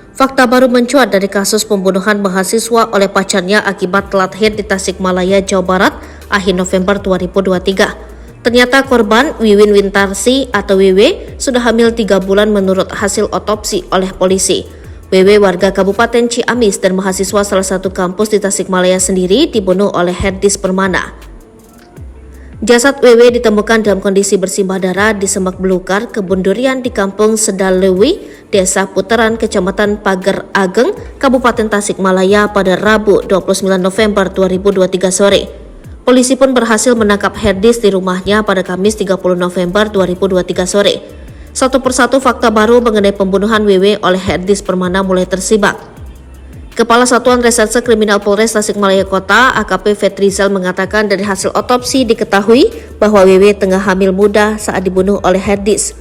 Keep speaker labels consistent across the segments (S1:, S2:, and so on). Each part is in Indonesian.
S1: Fakta baru mencuat dari kasus pembunuhan mahasiswa oleh pacarnya akibat telat head di Tasikmalaya, Jawa Barat, akhir November 2023. Ternyata korban Wiwin Wintarsi atau WW sudah hamil 3 bulan menurut hasil otopsi oleh polisi. WW warga Kabupaten Ciamis dan mahasiswa salah satu kampus di Tasikmalaya sendiri dibunuh oleh Herdis Permana. Jasad WW ditemukan dalam kondisi bersimbah darah di semak belukar kebun durian di Kampung Sedalewi, Desa Puteran, Kecamatan Pager Ageng, Kabupaten Tasikmalaya pada Rabu 29 November 2023 sore. Polisi pun berhasil menangkap Herdis di rumahnya pada Kamis 30 November 2023 sore. Satu persatu fakta baru mengenai pembunuhan WW oleh Herdis Permana mulai tersibak. Kepala Satuan Reserse Kriminal Polres Tasikmalaya Kota, AKP Fetrizal mengatakan dari hasil otopsi diketahui bahwa WW tengah hamil muda saat dibunuh oleh Herdis.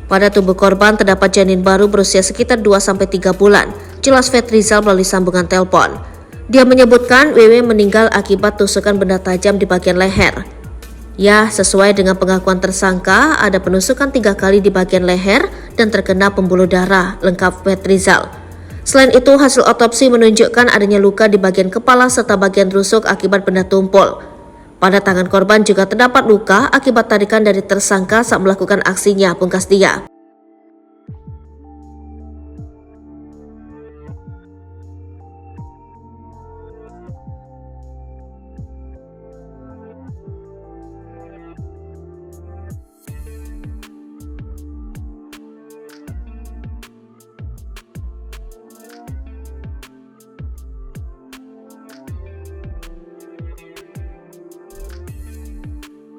S1: Pada tubuh korban terdapat janin baru berusia sekitar 2-3 bulan, jelas Fetrizal melalui sambungan telepon. Dia menyebutkan WW meninggal akibat tusukan benda tajam di bagian leher. Ya, sesuai dengan pengakuan tersangka, ada penusukan 3 kali di bagian leher dan terkena pembuluh darah, lengkap Fetrizal. Selain itu, hasil otopsi menunjukkan adanya luka di bagian kepala serta bagian rusuk akibat benda tumpul. Pada tangan korban juga terdapat luka akibat tarikan dari tersangka saat melakukan aksinya, pungkas dia.